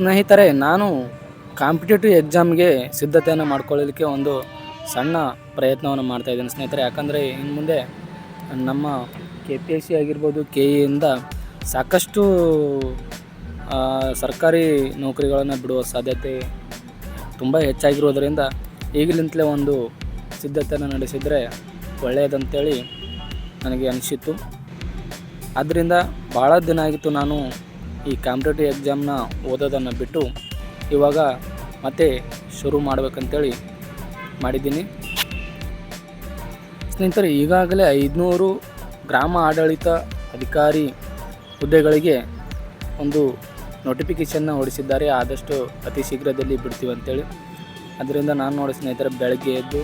ಸ್ನೇಹಿತರೆ, ನಾನು ಕಾಂಪಿಟೇಟಿವ್ ಎಕ್ಸಾಮ್ಗೆ ಸಿದ್ಧತೆಯನ್ನು ಮಾಡ್ಕೊಳ್ಳಲಿಕ್ಕೆ ಒಂದು ಸಣ್ಣ ಪ್ರಯತ್ನವನ್ನು ಮಾಡ್ತಾಯಿದ್ದೀನಿ ಸ್ನೇಹಿತರೆ. ಯಾಕಂದರೆ ಇನ್ನು ಮುಂದೆ ನಮ್ಮ KPSC ಆಗಿರ್ಬೋದು, KE ಸಾಕಷ್ಟು ಸರ್ಕಾರಿ ನೌಕರಿಗಳನ್ನು ಬಿಡುವ ಸಾಧ್ಯತೆ ತುಂಬ ಹೆಚ್ಚಾಗಿರೋದರಿಂದ ಈಗಲಿಂದಲೇ ಒಂದು ಸಿದ್ಧತೆಯನ್ನು ನಡೆಸಿದರೆ ಒಳ್ಳೆಯದಂತೇಳಿ ನನಗೆ ಅನಿಸಿತ್ತು. ಆದ್ದರಿಂದ ಭಾಳ ದಿನ ಆಗಿತ್ತು ನಾನು ಈ ಕಾಂಪಿಟೇಟಿವ್ ಎಕ್ಸಾಮ್ನ ಓದೋದನ್ನು ಬಿಟ್ಟು ಇವಾಗ ಮತ್ತೆ ಶುರು ಮಾಡಬೇಕಂತೇಳಿ ಮಾಡಿದ್ದೀನಿ ಸ್ನೇಹಿತರೆ. ಈಗಾಗಲೇ 500 ಗ್ರಾಮ ಆಡಳಿತ ಅಧಿಕಾರಿ ಹುದ್ದೆಗಳಿಗೆ ಒಂದು ನೋಟಿಫಿಕೇಷನ್ನ ಹೊರಡಿಸಿದ್ದಾರೆ. ಆದಷ್ಟು ಅತಿ ಶೀಘ್ರದಲ್ಲಿ ಬಿಡ್ತೀವಿ ಅಂತೇಳಿ. ಅದರಿಂದ ನಾನು ನೋಡಿ ಸ್ನೇಹಿತರೆ, ಬೆಳಗ್ಗೆ ಎದ್ದು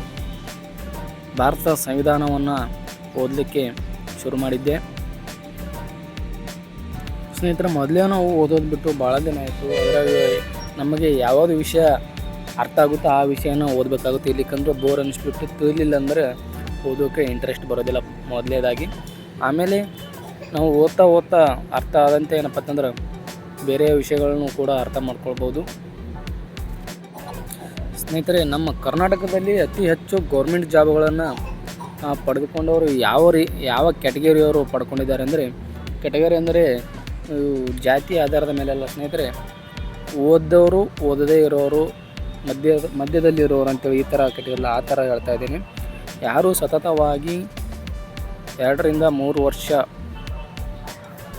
ಭಾರತ ಸಂವಿಧಾನವನ್ನು ಓದಲಿಕ್ಕೆ ಶುರು ಮಾಡಿದ್ದೆ ಸ್ನೇಹಿತರೆ. ಮೊದಲೇ ನಾವು ಓದೋದು ಬಿಟ್ಟು ಭಾಳ ದಿನ ಆಯಿತು. ಅದರಾಗ ನಮಗೆ ಯಾವುದು ವಿಷಯ ಅರ್ಥ ಆಗುತ್ತೋ ಆ ವಿಷಯನ ಓದಬೇಕಾಗುತ್ತೆ. ಇಲ್ಲಿಕಂದ್ರೆ ಬೋರ್ ಅನ್ನಿಸ್ಬಿಟ್ಟು ತಿಳಿಲಿಲ್ಲ ಅಂದರೆ ಓದೋಕ್ಕೆ ಇಂಟ್ರೆಸ್ಟ್ ಬರೋದಿಲ್ಲ ಮೊದಲನೇದಾಗಿ. ಆಮೇಲೆ ನಾವು ಓದ್ತಾ ಅರ್ಥ ಆದಂತೆ ಏನಪ್ಪ ಅಂತಂದ್ರೆ ಬೇರೆ ವಿಷಯಗಳನ್ನು ಕೂಡ ಅರ್ಥ ಮಾಡ್ಕೊಳ್ಬೋದು ಸ್ನೇಹಿತರೆ. ನಮ್ಮ ಕರ್ನಾಟಕದಲ್ಲಿ ಅತಿ ಹೆಚ್ಚು ಗೌರ್ಮೆಂಟ್ ಜಾಬ್ಗಳನ್ನು ಪಡೆದುಕೊಂಡವರು ಯಾವ ಕ್ಯಾಟಗರಿಯವರು ಪಡ್ಕೊಂಡಿದ್ದಾರೆ ಅಂದರೆ, ಕ್ಯಾಟಗರಿ ಅಂದರೆ ಜಾತಿ ಆಧಾರದ ಮೇಲೆಲ್ಲ ಸ್ನೇಹಿತರೆ. ಓದೋರು, ಓದದೇ ಇರೋರು, ಮಧ್ಯದಲ್ಲಿರೋರು ಅಂತೇಳಿ ಈ ಥರ ಕ್ಯಾಟಗರಿ, ಆ ಥರ ಹೇಳ್ತಾ ಇದ್ದೀನಿ. ಯಾರು ಸತತವಾಗಿ 2 ರಿಂದ 3 ವರ್ಷ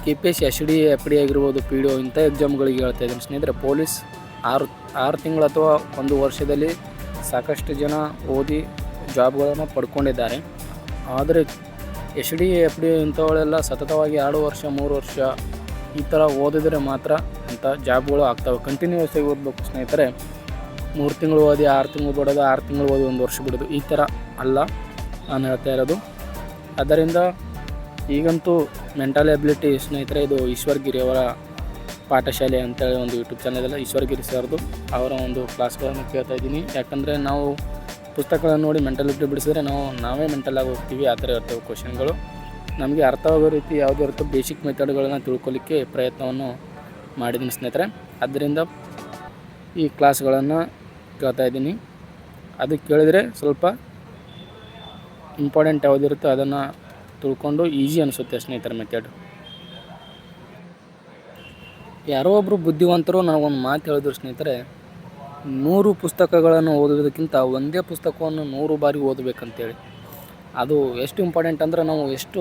KPSC HD FD ಆಗಿರ್ಬೋದು, PDO ಇಂಥ ಎಕ್ಸಾಮ್ಗಳಿಗೆ ಹೇಳ್ತಾ ಇದ್ದೀನಿ ಸ್ನೇಹಿತರೆ. ಪೊಲೀಸ್ 6 ತಿಂಗಳು ಅಥವಾ 1 ವರ್ಷದಲ್ಲಿ ಸಾಕಷ್ಟು ಜನ ಓದಿ ಜಾಬ್ಗಳನ್ನು ಪಡ್ಕೊಂಡಿದ್ದಾರೆ. ಆದರೆ HD FD ಇಂಥವುಗಳೆಲ್ಲ ಸತತವಾಗಿ 2 ವರ್ಷ 3 ವರ್ಷ ಈ ಥರ ಓದಿದರೆ ಮಾತ್ರ ಅಂಥ ಜಾಬ್ಗಳು ಆಗ್ತವೆ. ಕಂಟಿನ್ಯೂಸ್ ಆಗಿ ಓದಬೇಕು ಸ್ನೇಹಿತರೆ. 3 ತಿಂಗಳು ಓದಿ 6 ತಿಂಗಳು ಬಿಡೋದು, 6 ತಿಂಗಳು ಓದಿ 1 ವರ್ಷ ಬಿಡೋದು, ಈ ಥರ ಅಲ್ಲ ನಾನು ಹೇಳ್ತಾ ಇರೋದು. ಅದರಿಂದ ಈಗಂತೂ ಮೆಂಟಲ್ ಎಬಿಲಿಟಿ ಸ್ನೇಹಿತರೆ, ಇದು ಈಶ್ವರ್ಗಿರಿ ಅವರ ಪಾಠಶಾಲೆ ಅಂತೇಳಿ ಒಂದು ಯೂಟ್ಯೂಬ್ ಚಾನಲ್ ಎಲ್ಲ, ಈಶ್ವರ್ಗಿರಿ ಸರ್ದು ಅವರ ಒಂದು ಕ್ಲಾಸ್ಗಳನ್ನು ಕೇಳ್ತಾ ಇದ್ದೀನಿ. ಯಾಕಂದರೆ ನಾವು ಪುಸ್ತಕಗಳನ್ನು ನೋಡಿ ಮೆಂಟಲಿಟಿ ಬಿಡಿಸಿದ್ರೆ ನಾವೇ ಮೆಂಟಲಾಗಿ ಹೋಗ್ತೀವಿ. ಆ ಥರ ಇರ್ತವೆ ಕ್ವಶನ್ಗಳು. ನಮಗೆ ಅರ್ಥವಾಗೋ ರೀತಿ ಯಾವುದೇ ಇರುತ್ತೋ ಬೇಸಿಕ್ ಮೆಥಡ್ಗಳನ್ನು ತಿಳ್ಕೊಳ್ಳಿಕ್ಕೆ ಪ್ರಯತ್ನವನ್ನು ಮಾಡಿದ್ದೀನಿ ಸ್ನೇಹಿತರೆ. ಆದ್ದರಿಂದ ಈ ಕ್ಲಾಸ್ಗಳನ್ನು ಕೇಳ್ತಾ ಇದ್ದೀನಿ. ಅದು ಕೇಳಿದರೆ ಸ್ವಲ್ಪ ಇಂಪಾರ್ಟೆಂಟ್ ಯಾವುದಿರುತ್ತೋ ಅದನ್ನು ತಿಳ್ಕೊಂಡು ಈಸಿ ಅನಿಸುತ್ತೆ ಸ್ನೇಹಿತರ ಮೆಥಡ್. ಯಾರೋ ಒಬ್ಬರು ಬುದ್ಧಿವಂತರು ನನಗೊಂದು ಮಾತು ಹೇಳಿದ್ರು ಸ್ನೇಹಿತರೆ, 100 ಪುಸ್ತಕಗಳನ್ನು ಓದೋದಕ್ಕಿಂತ ಒಂದೇ ಪುಸ್ತಕವನ್ನು 100 ಬಾರಿ ಓದಬೇಕಂತೇಳಿ. ಅದು ಎಷ್ಟು ಇಂಪಾರ್ಟೆಂಟ್ ಅಂದರೆ, ನಾವು ಎಷ್ಟು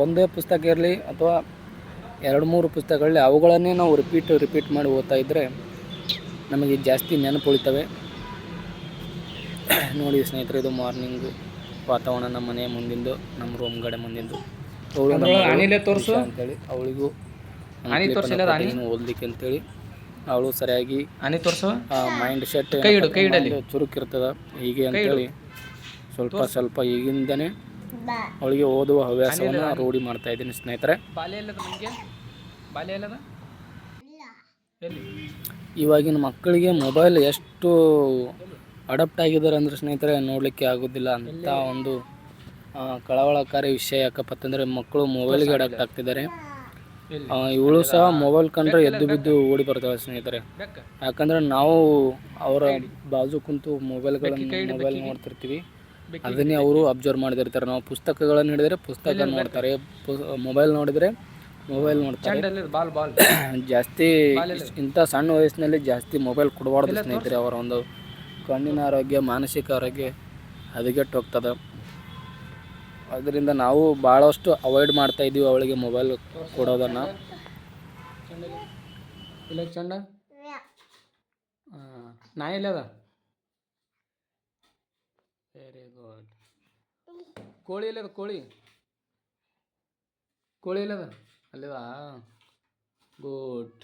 ಒಂದೇ ಪುಸ್ತಕ ಇರಲಿ ಅಥವಾ 2-3 ಪುಸ್ತಕಗಳಲ್ಲಿ ಅವುಗಳನ್ನೇ ನಾವು ರಿಪೀಟ್ ಮಾಡಿ ಓದ್ತಾ ಇದ್ದರೆ ನಮಗೆ ಜಾಸ್ತಿ ನೆನಪು ಉಳಿತವೆ. ನೋಡಿ ಸ್ನೇಹಿತರೆ, ಇದು ಮಾರ್ನಿಂಗು ವಾತಾವರಣ ನಮ್ಮ ಮನೆ ಮುಂದಿಂದು, ನಮ್ಮ ರೂಮ್ ಕಡೆ ಮುಂದಿಂದು. ತೋರಿಸು ಅಂತೇಳಿ ಅವಳಿಗೂ ಓದಲಿಕ್ಕೆ ಅಂತೇಳಿ ಅವಳು ಸರಿಯಾಗಿ ಮೈಂಡ್ ಸೆಟ್ ಚುರುಕಿರ್ತದ ಹೀಗೆ ಅಂತೇಳಿ ಸ್ವಲ್ಪ ಈಗಿಂದನೇ ಅವಳಿಗೆ ಓದುವ ಹವ್ಯಾಸವನ್ನು ರೂಢಿ ಮಾಡ್ತಾ ಇದ್ದೀನಿ ಸ್ನೇಹಿತರೆ. ಇವಾಗಿನ ಮಕ್ಕಳಿಗೆ ಮೊಬೈಲ್ ಎಷ್ಟು ಅಡಾಪ್ಟ್ ಆಗಿದ್ದಾರೆ ಅಂದರೆ ಸ್ನೇಹಿತರೆ, ನೋಡಲಿಕ್ಕೆ ಆಗೋದಿಲ್ಲ. ಅಂಥ ಒಂದು ಕಳವಳಕಾರಿ ವಿಷಯ. ಯಾಕಪ್ಪ ಅಂತಂದರೆ ಮಕ್ಕಳು ಮೊಬೈಲ್ಗೆ ಅಡಾಪ್ಟ್ ಆಗ್ತಿದ್ದಾರೆ. ಇವಳು ಸಹ ಮೊಬೈಲ್ ಕಂಡ್ರೆ ಎದ್ದು ಬಿದ್ದು ಓಡಿ ಬರ್ತಾಳೆ ಸ್ನೇಹಿತರೆ. ಯಾಕಂದರೆ ನಾವು ಅವರ ಬಾಜು ಕುಂತು ಮೊಬೈಲ್ ನೋಡ್ತಿರ್ತೀವಿ, ಅದನ್ನೇ ಅವರು ಅಬ್ಸರ್ವ್ ಮಾಡಿದಿರ್ತಾರೆ. ನಾವು ಪುಸ್ತಕಗಳನ್ನು ಹಿಡಿದರೆ ಪುಸ್ತಕ ನೋಡ್ತಾರೆ, ಮೊಬೈಲ್ ನೋಡಿದರೆ ಮೊಬೈಲ್ ನೋಡ್ತಾರೆ. ಜಾಸ್ತಿ ಇಂಥ ಸಣ್ಣ ವಯಸ್ಸಿನಲ್ಲಿ ಜಾಸ್ತಿ ಮೊಬೈಲ್ ಕೊಡಬಾರ್ದು ಸ್ನೇಹಿತರೆ. ಅವರ ಒಂದು ಕಣ್ಣಿನ ಆರೋಗ್ಯ, ಮಾನಸಿಕ ಆರೋಗ್ಯ ಹದಗೆಟ್ಟು ಹೋಗ್ತದೆ. ಅದರಿಂದ ನಾವು ಭಾಳಷ್ಟು ಅವಾಯ್ಡ್ ಮಾಡ್ತಾಯಿದ್ದೀವಿ ಅವಳಿಗೆ ಮೊಬೈಲ್ ಕೊಡೋದನ್ನು. ಇಲ್ಲ ಚಂಡ ನಾಯಿ ಇಲ್ಲದ. Very good. ಕೋಳಿ ಇಲ್ಲದ, ಕೋಳಿ ಇಲ್ಲದ ಅಲ್ಲದ. ಗುಡ್.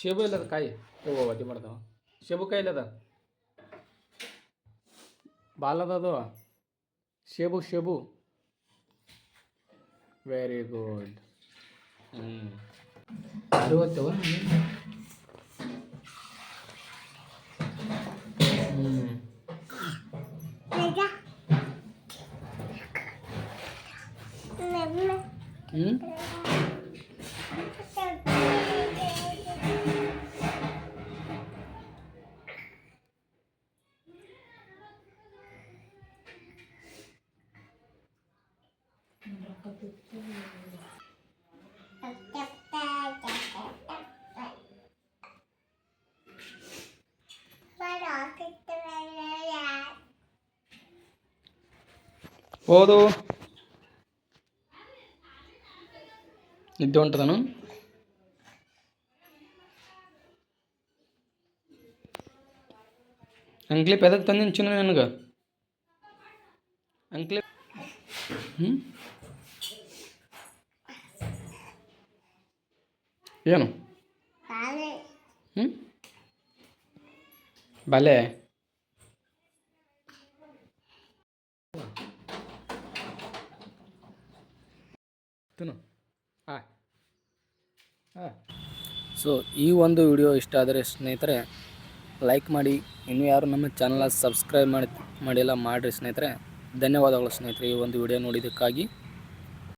ಶೇಬು ಇಲ್ಲದ ಕಾಯಿ ಅತಿ ಮಾಡ್ತಾವ. ಶೇಬು ಕಾಯಿ ಇಲ್ಲದ, ಬಾಲದದು ಶೇಬು. Very good. ಅರಿವತ್ತವ. ಓದು ನಿದ್ದೆ ಹೊಂಟದನು. ಅಂಕ್ಲಿಪ್ ಎದಕ್ಕೆ ತಂದಿನ ಚಿನ್ನ ನನಗೆ? ಅಂಕ್ಲಿಪ್ ಏನು ಬಲೆ? ಸೊ ಈ ಒಂದು ವಿಡಿಯೋ ಇಷ್ಟ ಆದರೆ ಸ್ನೇಹಿತರೆ ಲೈಕ್ ಮಾಡಿ. ಇನ್ನೂ ಯಾರು ನಮ್ಮ ಚಾನಲ್ ಸಬ್ಸ್ಕ್ರೈಬ್ ಮಾಡಿಲ್ಲ ಮಾಡಿರಿ ಸ್ನೇಹಿತರೆ. ಧನ್ಯವಾದಗಳು ಸ್ನೇಹಿತರೆ ಈ ಒಂದು ವಿಡಿಯೋ ನೋಡಿದ್ದಕ್ಕಾಗಿ.